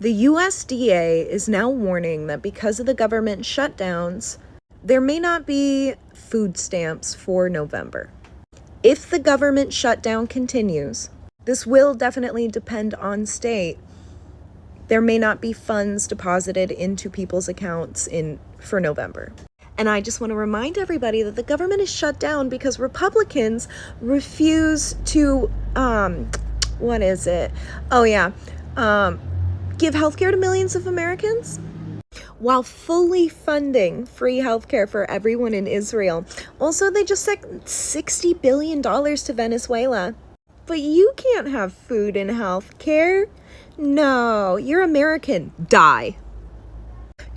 The USDA is now warning that because of the government shutdowns, there may not be food stamps for November. If the government shutdown continues, this will definitely depend on state. There may not be funds deposited into people's accounts for November. And I just want to remind everybody that the government is shut down because Republicans refuse to, give healthcare to millions of Americans while fully funding free healthcare for everyone in Israel. Also, they just sent $60 billion to Venezuela. But you can't have food and healthcare. No, you're American. Die.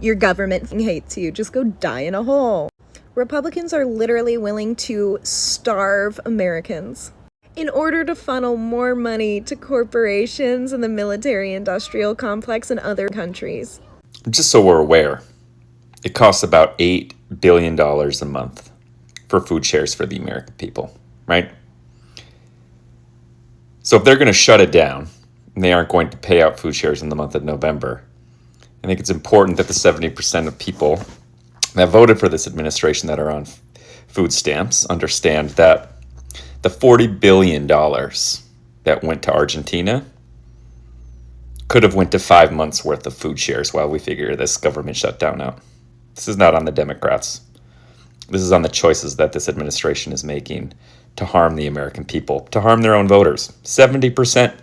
Your government hates you. Just go die in a hole. Republicans are literally willing to starve Americans in order to funnel more money to corporations and the military-industrial complex in other countries. Just so we're aware, it costs about $8 billion a month for food shares for the American people, right? So if they're going to shut it down and they aren't going to pay out food shares in the month of November, I think it's important that the 70% of people that voted for this administration that are on food stamps understand that the $40 billion that went to Argentina could have went to 5 months worth of food shares while we figure this government shutdown out. This is not on the Democrats. This is on the choices that this administration is making to harm the American people, to harm their own voters. 70%.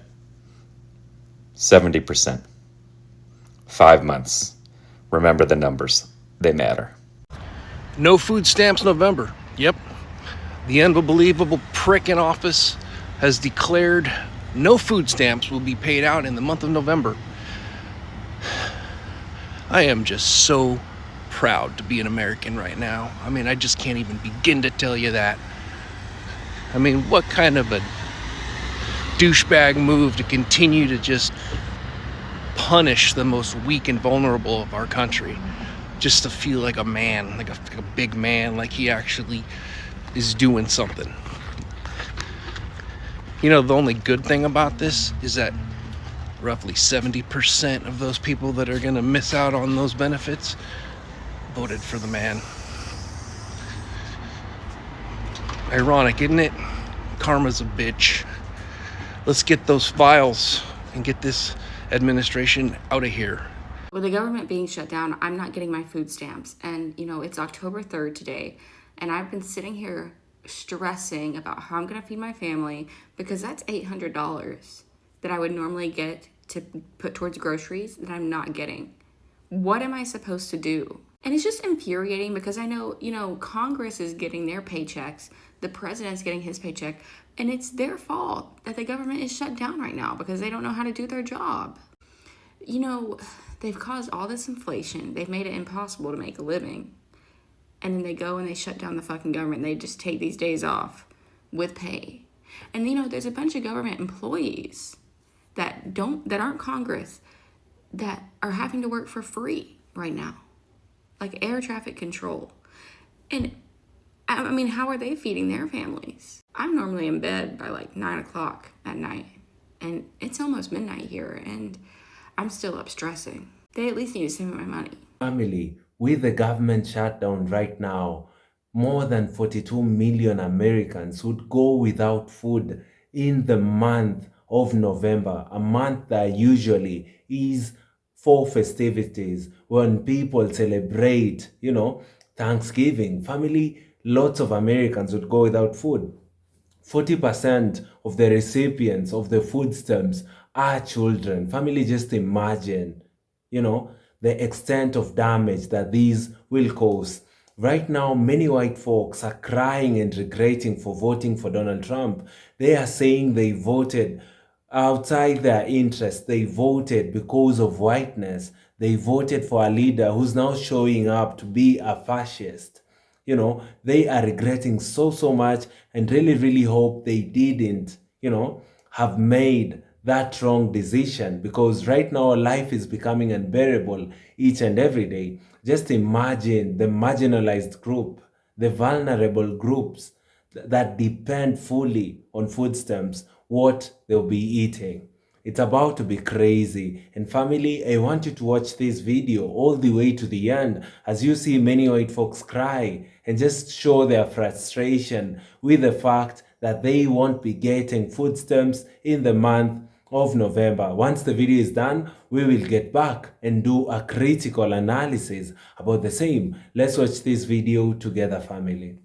70%. 5 months. Remember the numbers. They matter. No food stamps November. Yep. The unbelievable prick in office has declared no food stamps will be paid out in the month of November. I am just so proud to be an American right now. I mean, I just can't even begin to tell you that. I mean, what kind of a douchebag move to continue to just punish the most weak and vulnerable of our country, just to feel like a man, like a big man, like he actually is doing something. You know, the only good thing about this is that roughly 70% of those people that are going to miss out on those benefits voted for the man. Ironic, isn't it? Karma's a bitch. Let's get those files and get this administration out of here. With the government being shut down, I'm not getting my food stamps. And, it's October 3rd today. And I've been sitting here stressing about how I'm going to feed my family because that's $800 that I would normally get to put towards groceries that I'm not getting. What am I supposed to do? And it's just infuriating because I know, Congress is getting their paychecks. The president's getting his paycheck. And it's their fault that the government is shut down right now because they don't know how to do their job. They've caused all this inflation. They've made it impossible to make a living. And then they go and they shut down the fucking government. They just take these days off with pay. And, there's a bunch of government employees that aren't Congress that are having to work for free right now. Like air traffic control. And, I mean, how are they feeding their families? I'm normally in bed by like 9 o'clock at night. And it's almost midnight here. And I'm still up stressing. They at least need to send me my money. Family, with the government shutdown right now, more than 42 million Americans would go without food in the month of November, a month that usually is for festivities when people celebrate, Thanksgiving. Family, lots of Americans would go without food. 40% of the recipients of the food stamps are children. Family, just imagine, the extent of damage that these will cause. Right now, many white folks are crying and regretting for voting for Donald Trump. They are saying they voted outside their interest. They voted because of whiteness. They voted for a leader who's now showing up to be a fascist. They are regretting so much and really, really hope they didn't, have made that wrong decision, because right now life is becoming unbearable each and every day. Just imagine the marginalized group, the vulnerable groups that depend fully on food stamps, what they'll be eating. It's about to be crazy. And family, I want you to watch this video all the way to the end as you see many white folks cry and just show their frustration with the fact that they won't be getting food stamps in the month of November. Once the video is done, we will get back and do a critical analysis about the same. Let's watch this video together, family.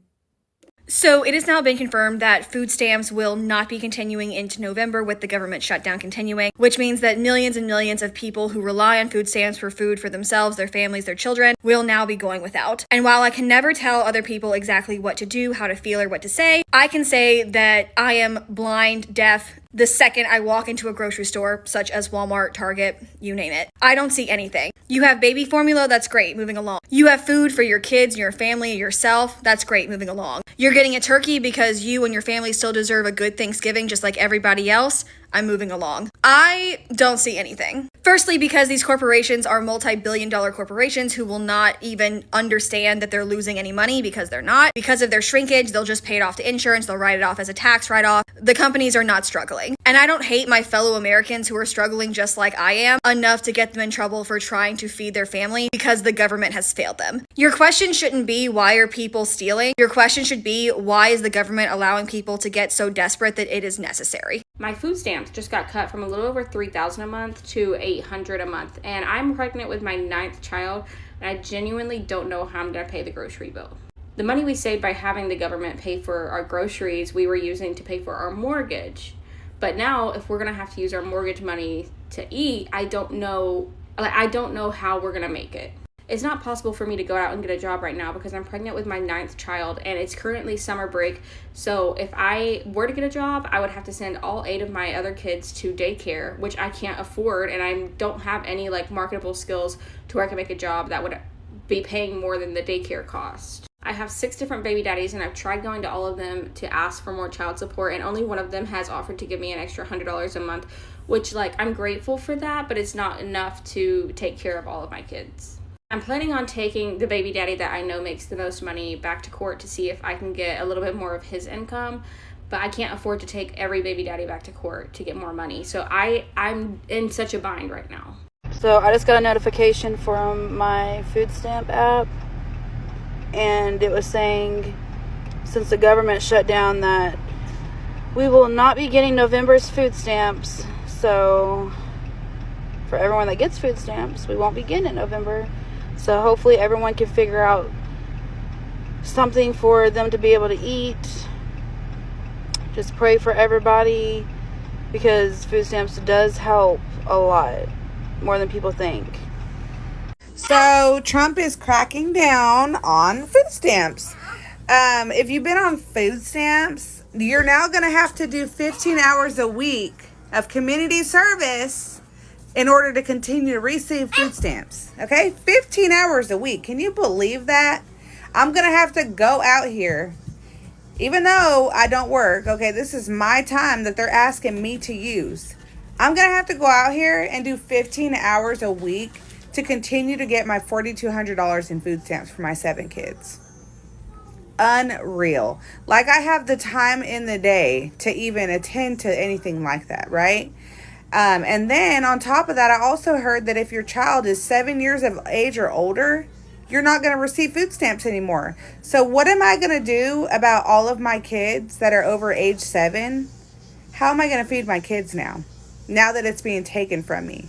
So it has now been confirmed that food stamps will not be continuing into November with the government shutdown continuing, which means that millions and millions of people who rely on food stamps for food for themselves, their families, their children will now be going without. And while I can never tell other people exactly what to do, how to feel, or what to say, I can say that I am blind, deaf, the second I walk into a grocery store, such as Walmart, Target, you name it. I don't see anything. You have baby formula, that's great, moving along. You have food for your kids, your family, yourself, that's great, moving along. You're getting a turkey because you and your family still deserve a good Thanksgiving just like everybody else. I'm moving along. I don't see anything. Firstly, because these corporations are multi-billion-dollar corporations who will not even understand that they're losing any money because they're not. Because of their shrinkage, they'll just pay it off to insurance, they'll write it off as a tax write-off. The companies are not struggling. And I don't hate my fellow Americans who are struggling just like I am enough to get them in trouble for trying to feed their family because the government has failed them. Your question shouldn't be, why are people stealing? Your question should be, why is the government allowing people to get so desperate that it is necessary? My food stamps just got cut from a little over $3,000 a month to $800 a month, and I'm pregnant with my 9th child, and I genuinely don't know how I'm going to pay the grocery bill. The money we saved by having the government pay for our groceries, we were using to pay for our mortgage. But now, if we're going to have to use our mortgage money to eat, I don't know how we're going to make it. It's not possible for me to go out and get a job right now because I'm pregnant with my 9th child and it's currently summer break. So if I were to get a job, I would have to send all 8 of my other kids to daycare, which I can't afford, and I don't have any marketable skills to where I can make a job that would be paying more than the daycare cost. I have 6 different baby daddies and I've tried going to all of them to ask for more child support, and only one of them has offered to give me an extra $100 a month, which I'm grateful for that, but it's not enough to take care of all of my kids. I'm planning on taking the baby daddy that I know makes the most money back to court to see if I can get a little bit more of his income, but I can't afford to take every baby daddy back to court to get more money. So I'm in such a bind right now. So I just got a notification from my food stamp app, and it was saying since the government shut down that we will not be getting November's food stamps. So for everyone that gets food stamps, we won't be getting it in November. So hopefully everyone can figure out something for them to be able to eat. Just pray for everybody because food stamps does help a lot, more than people think. So Trump is cracking down on food stamps. If you've been on food stamps, you're now going to have to do 15 hours a week of community service in order to continue to receive food stamps. Okay? 15 hours a week. Can you believe that? I'm going to have to go out here, even though I don't work. Okay, this is my time that they're asking me to use. I'm going to have to go out here and do 15 hours a week to continue to get my $4,200 in food stamps for my 7 kids. Unreal. I have the time in the day to even attend to anything like that, right? And then on top of that, I also heard that if your child is 7 years of age or older, you're not going to receive food stamps anymore. So what am I going to do about all of my kids that are over age 7? How am I going to feed my kids now that it's being taken from me?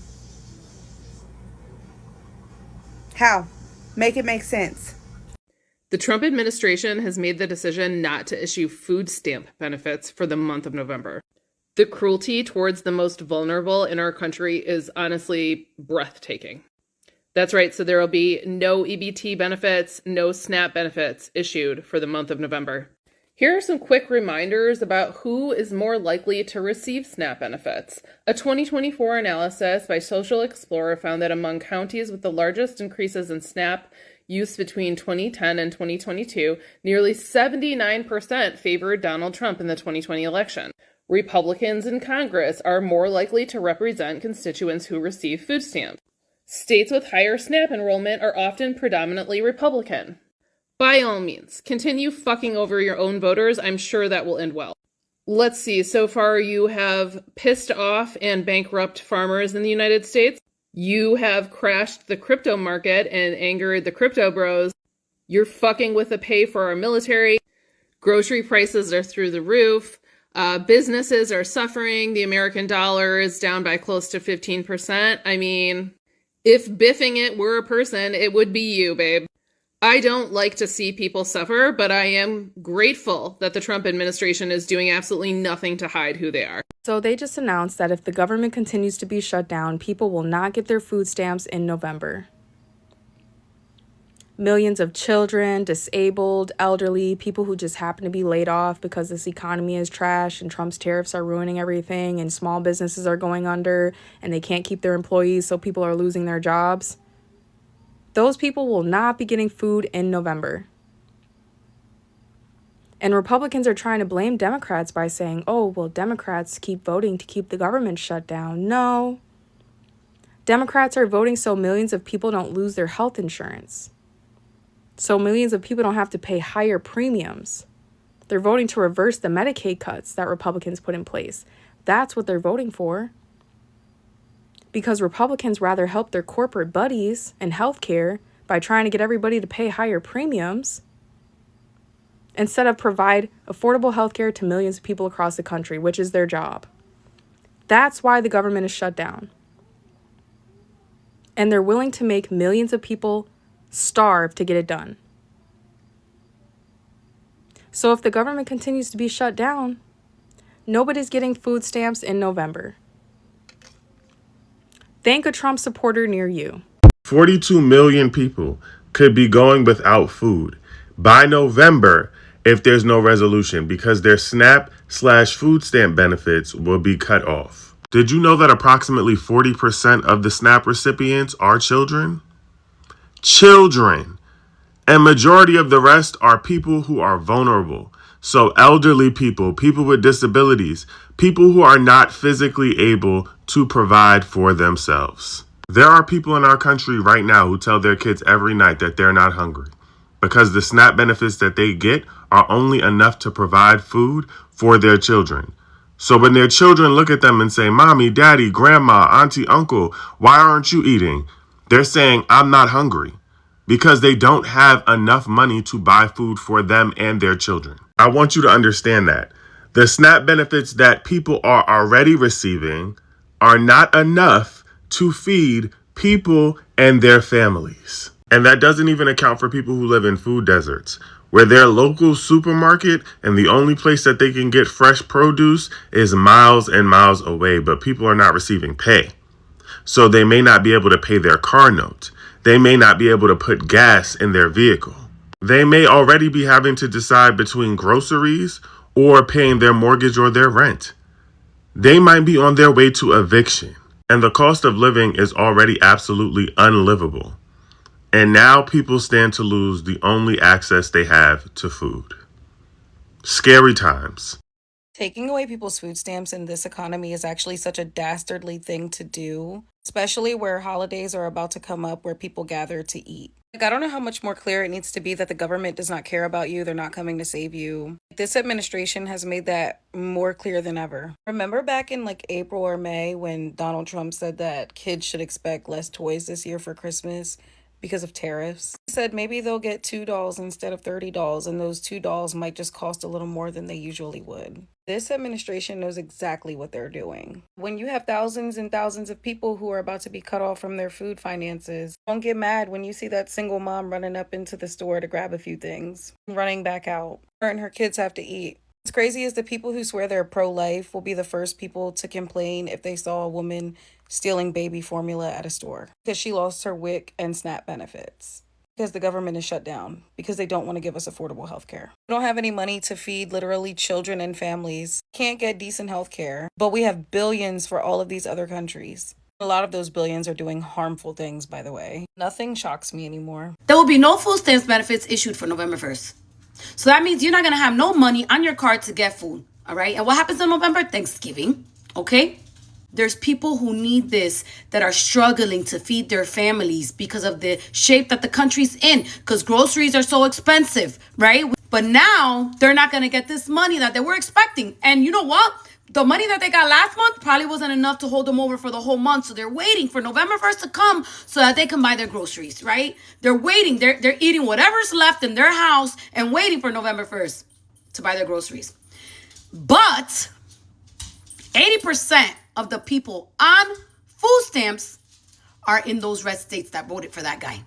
How? Make it make sense. The Trump administration has made the decision not to issue food stamp benefits for the month of November. The cruelty towards the most vulnerable in our country is honestly breathtaking. That's right, so there will be no EBT benefits, no SNAP benefits issued for the month of November. Here are some quick reminders about who is more likely to receive SNAP benefits. A 2024 analysis by Social Explorer found that among counties with the largest increases in SNAP use between 2010 and 2022, nearly 79% favored Donald Trump in the 2020 election. Republicans in Congress are more likely to represent constituents who receive food stamps. States with higher SNAP enrollment are often predominantly Republican. By all means, continue fucking over your own voters. I'm sure that will end well. Let's see, so far you have pissed off and bankrupt farmers in the United States. You have crashed the crypto market and angered the crypto bros. You're fucking with the pay for our military. Grocery prices are through the roof. Businesses are suffering. The American dollar is down by close to 15%. I mean, if biffing it were a person, it would be you, babe. I don't like to see people suffer, but I am grateful that the Trump administration is doing absolutely nothing to hide who they are. So they just announced that if the government continues to be shut down, people will not get their food stamps in November. Millions of children, disabled, elderly, people who just happen to be laid off because this economy is trash and Trump's tariffs are ruining everything and small businesses are going under and they can't keep their employees, so people are losing their jobs. Those people will not be getting food in November. And Republicans are trying to blame Democrats by saying, oh, well, Democrats keep voting to keep the government shut down. No. Democrats are voting so millions of people don't lose their health insurance. So millions of people don't have to pay higher premiums. They're voting to reverse the Medicaid cuts that Republicans put in place. That's what they're voting for. Because Republicans rather help their corporate buddies in healthcare by trying to get everybody to pay higher premiums instead of provide affordable healthcare to millions of people across the country, which is their job. That's why the government is shut down. And they're willing to make millions of people starve to get it done. So if the government continues to be shut down, nobody's getting food stamps in November. Thank a Trump supporter near you. 42 million people could be going without food by November if there's no resolution, because their SNAP/food stamp benefits will be cut off. Did you know that approximately 40% of the SNAP recipients are children? Children. And majority of the rest are people who are vulnerable. So elderly people, people with disabilities, people who are not physically able to provide for themselves. There are people in our country right now who tell their kids every night that they're not hungry because the SNAP benefits that they get are only enough to provide food for their children. So when their children look at them and say, Mommy, Daddy, Grandma, Auntie, Uncle, why aren't you eating? They're saying, I'm not hungry, because they don't have enough money to buy food for them and their children. I want you to understand that the SNAP benefits that people are already receiving are not enough to feed people and their families. And that doesn't even account for people who live in food deserts, where their local supermarket and the only place that they can get fresh produce is miles and miles away, but people are not receiving pay. So they may not be able to pay their car note. They may not be able to put gas in their vehicle. They may already be having to decide between groceries or paying their mortgage or their rent. They might be on their way to eviction, and the cost of living is already absolutely unlivable. And now people stand to lose the only access they have to food. Scary times. Taking away people's food stamps in this economy is actually such a dastardly thing to do, especially where holidays are about to come up where people gather to eat. I don't know how much more clear it needs to be that the government does not care about you. They're not coming to save you. This administration has made that more clear than ever. Remember back in April or May when Donald Trump said that kids should expect less toys this year for Christmas because of tariffs? He said maybe they'll get $2 instead of $30, and those $2 might just cost a little more than they usually would. This administration knows exactly what they're doing. When you have thousands and thousands of people who are about to be cut off from their food finances, don't get mad when you see that single mom running up into the store to grab a few things, running back out. Her and her kids have to eat. What's crazy is the people who swear they're pro-life will be the first people to complain if they saw a woman stealing baby formula at a store because she lost her WIC and SNAP benefits. Because the government is shut down, because they don't want to give us affordable health care. We don't have any money to feed literally children and families. Can't get decent health care, but we have billions for all of these other countries. A lot of those billions are doing harmful things, by the way. Nothing shocks me anymore. There will be no food stamps benefits issued for November 1st. So that means you're not going to have no money on your card to get food, all right? And what happens in November? Thanksgiving, okay? There's people who need this that are struggling to feed their families because of the shape that the country's in, because groceries are so expensive, right? But now they're not going to get this money that they were expecting. And you know what? The money that they got last month probably wasn't enough to hold them over for the whole month. So they're waiting for November 1st to come so that they can buy their groceries, right? They're waiting. They're eating whatever's left in their house and waiting for November 1st to buy their groceries. But 80% of the people on food stamps are in those red states that voted for that guy.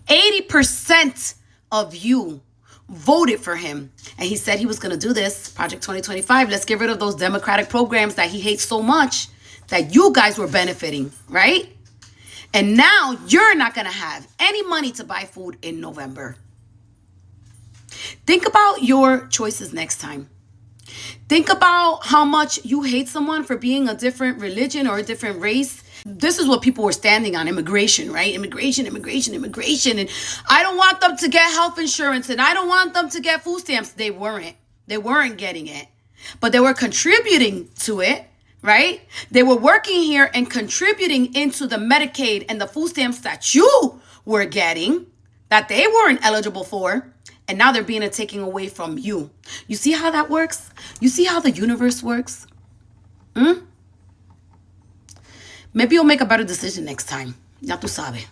80% of you voted for him. And he said he was going to do this, Project 2025. Let's get rid of those democratic programs that he hates so much that you guys were benefiting, right? And now you're not going to have any money to buy food in November. Think about your choices next time. Think about how much you hate someone for being a different religion or a different race. This is what people were standing on, immigration, right? Immigration. And I don't want them to get health insurance and I don't want them to get food stamps. They weren't getting it, but they were contributing to it, right? They were working here and contributing into the Medicaid and the food stamps that you were getting that they weren't eligible for. And now they're being taken away from you. You see how that works? You see how the universe works? Maybe you'll make a better decision next time. Ya tú sabes.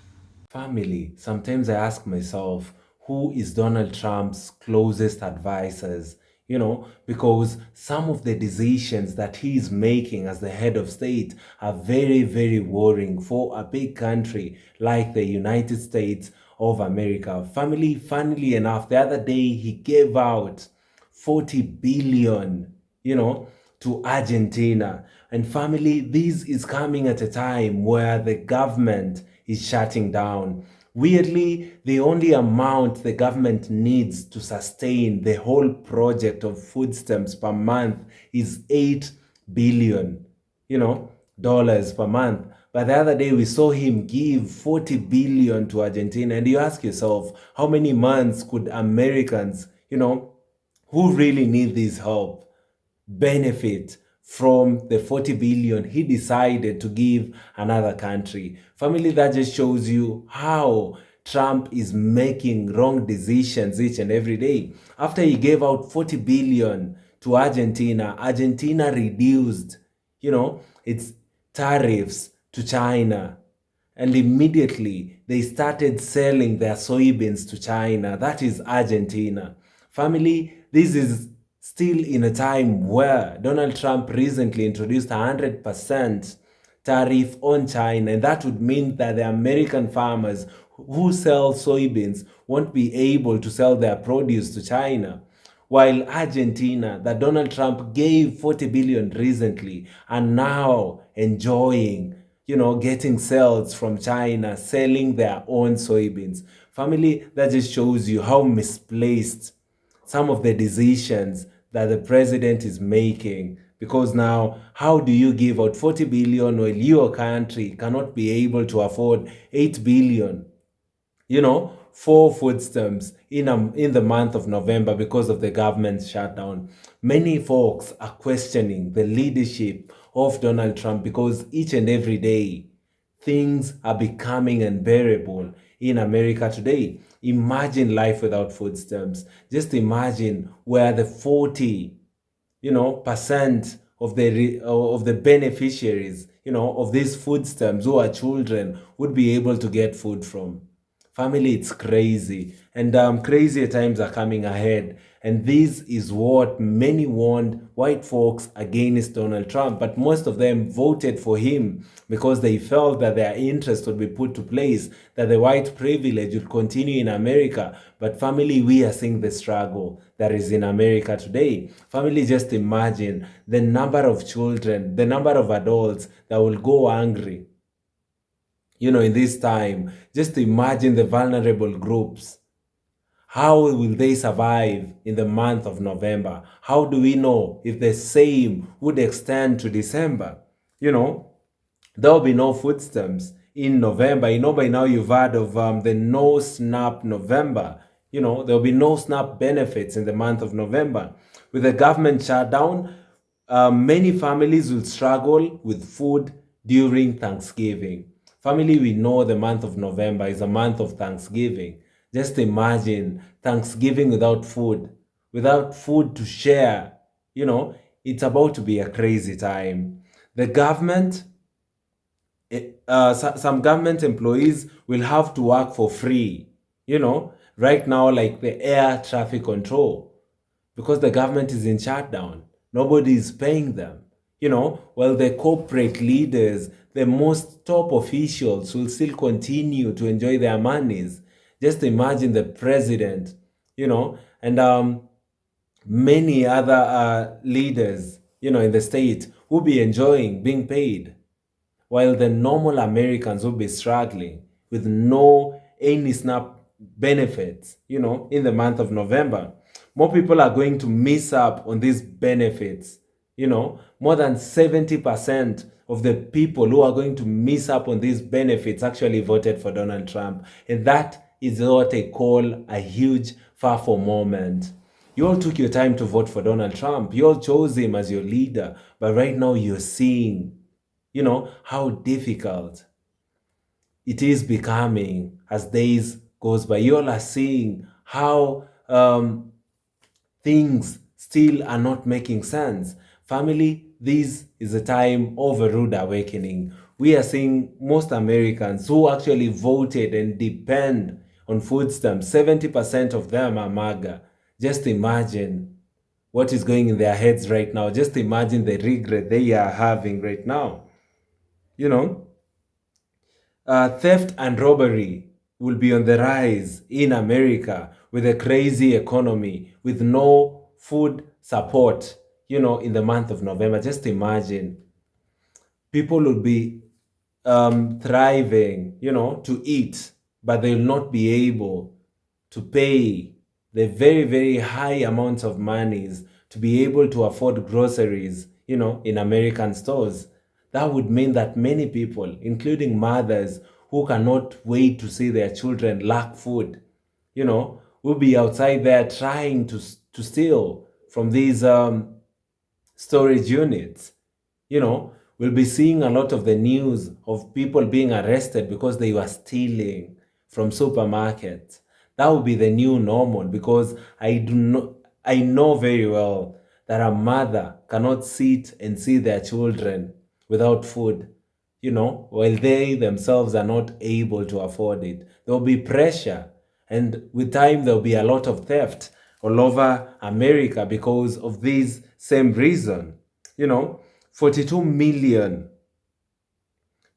Family, sometimes I ask myself, who is Donald Trump's closest advisors? You know, because some of the decisions that he's making as the head of state are very, very worrying for a big country like the United States of America. Family, funnily enough, the other day he gave out 40 billion, to Argentina. And family, this is coming at a time where the government is shutting down. Weirdly, the only amount the government needs to sustain the whole project of food stamps per month is $8 billion, dollars per month. But the other day we saw him give 40 billion to Argentina. And you ask yourself, how many months could Americans, who really need this help, benefit from the 40 billion he decided to give another country? Family, that just shows you how Trump is making wrong decisions each and every day. After he gave out 40 billion to Argentina, Argentina reduced, its tariffs to China. And immediately they started selling their soybeans to China. That is Argentina. Family, this is still in a time where Donald Trump recently introduced 100% tariff on China. And that would mean that the American farmers who sell soybeans won't be able to sell their produce to China. While Argentina, that Donald Trump gave 40 billion recently, are now enjoying, getting sales from China, selling their own soybeans. Family, that just shows you how misplaced some of the decisions that the president is making. Because now, how do you give out 40 billion while your country cannot be able to afford 8 billion, for food stamps in the month of November because of the government shutdown? Many folks are questioning the leadership of Donald Trump because each and every day things are becoming unbearable in America today. Imagine life without food stamps. Just imagine where the 40, percent of the beneficiaries, of these food stamps who are children would be able to get food from. Family, it's crazy. And crazier times are coming ahead. And this is what many warned white folks against Donald Trump. But most of them voted for him because they felt that their interest would be put to place, that the white privilege would continue in America. But family, we are seeing the struggle that is in America today. Family, just imagine the number of children, the number of adults that will go hungry, in this time. Just imagine the vulnerable groups. How will they survive in the month of November? How do we know if the same would extend to December? There will be no food stamps in November. By now you've heard of the no SNAP November. There will be no SNAP benefits in the month of November. With the government shutdown, many families will struggle with food during Thanksgiving. Family, we know the month of November is a month of Thanksgiving. Just imagine Thanksgiving without food to share. It's about to be a crazy time. The government, some government employees will have to work for free. Right now, like the air traffic control, because the government is in shutdown. Nobody is paying them. While the corporate leaders, the most top officials will still continue to enjoy their monies. Just imagine the president, and many other leaders, in the state will be enjoying being paid, while the normal Americans will be struggling with no any SNAP benefits, in the month of November. More people are going to miss up on these benefits. More than 70% of the people who are going to miss up on these benefits actually voted for Donald Trump. And that is what I call a huge far from moment. You all took your time to vote for Donald Trump. You all chose him as your leader. But right now you're seeing how difficult it is becoming as days goes by. You all are seeing how things still are not making sense. Family, this is a time of a rude awakening. We are seeing most Americans who actually voted and depend on food stamps. 70% of them are MAGA. Just imagine what is going in their heads right now. Just imagine the regret they are having right now. Theft and robbery will be on the rise in America with a crazy economy, with no food support, in the month of November. Just imagine people will be thriving, to eat, but they will not be able to pay the very, very high amounts of monies to be able to afford groceries, in American stores. That would mean that many people, including mothers who cannot wait to see their children lack food, will be outside there trying to steal from these storage units. We'll be seeing a lot of the news of people being arrested because they were stealing from supermarkets. That will be the new normal, because I know very well that a mother cannot sit and see their children without food, while they themselves are not able to afford it. There will be pressure, and with time there will be a lot of theft all over America because of this same reason. 42 million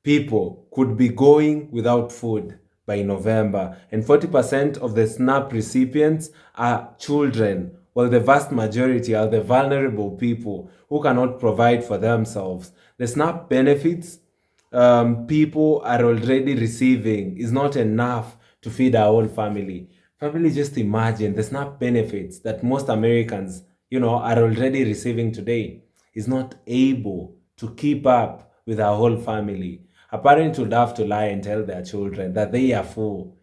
people could be going without food by November, and 40% of the SNAP recipients are children, while the vast majority are the vulnerable people who cannot provide for themselves. The SNAP benefits people are already receiving is not enough to feed our whole family. Family, just imagine the SNAP benefits that most Americans, are already receiving today is not able to keep up with our whole family. A parent would have to lie and tell their children that they are full,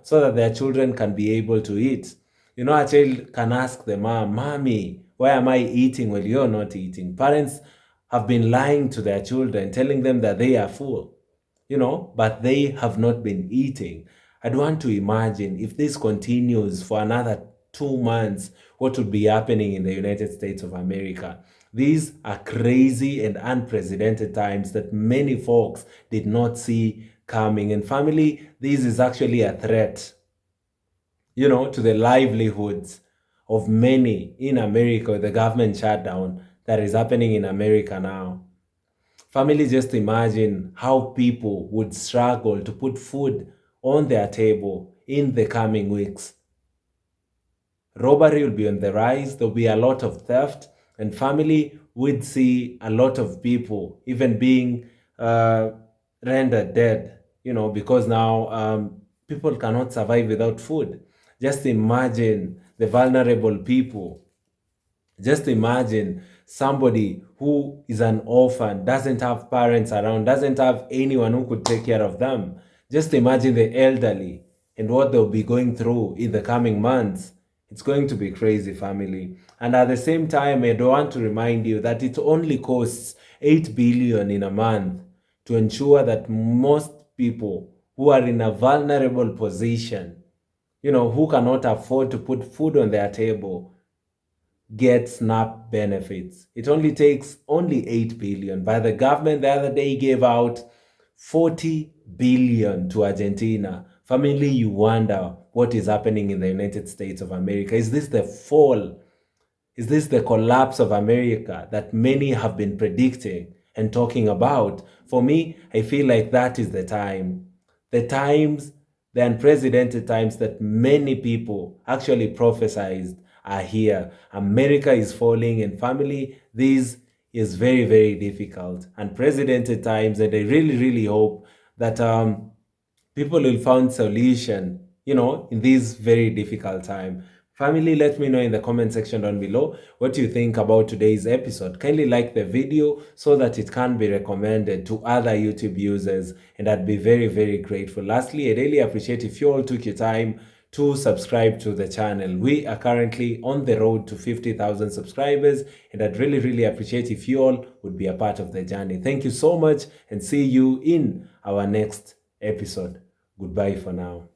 so that their children can be able to eat. A child can ask the mom, "Mommy, why am I eating while you're not eating?" Parents have been lying to their children, telling them that they are full, but they have not been eating. I'd want to imagine if this continues for another 2 months, what would be happening in the United States of America. These are crazy and unprecedented times that many folks did not see coming. And family, this is actually a threat, to the livelihoods of many in America with the government shutdown that is happening in America now. Family, just imagine how people would struggle to put food on their table in the coming weeks. Robbery will be on the rise. There'll be a lot of theft, and family would see a lot of people even being rendered dead, because now people cannot survive without food. Just imagine the vulnerable people. Just imagine somebody who is an orphan, doesn't have parents around, doesn't have anyone who could take care of them. Just imagine the elderly and what they'll be going through in the coming months. It's going to be crazy, family. And at the same time, I do want to remind you that it only costs 8 billion in a month to ensure that most people who are in a vulnerable position, who cannot afford to put food on their table get SNAP benefits. It only takes 8 billion, but the government the other day gave out 40 billion to Argentina. Family, you wonder what is happening in the United States of America. Is this the fall? Is this the collapse of America that many have been predicting and talking about? For me, I feel like that is the time. The times, the unprecedented times that many people actually prophesized are here. America is falling, and family, this is very, very difficult. Unprecedented times, and I really, really hope that people will find solution, in this very difficult time. Family, let me know in the comment section down below what you think about today's episode. Kindly like the video so that it can be recommended to other YouTube users, and I'd be very, very grateful. Lastly, I really appreciate if you all took your time to subscribe to the channel. We are currently on the road to 50,000 subscribers, and I'd really, really appreciate if you all would be a part of the journey. Thank you so much, and see you in our next episode. Goodbye for now.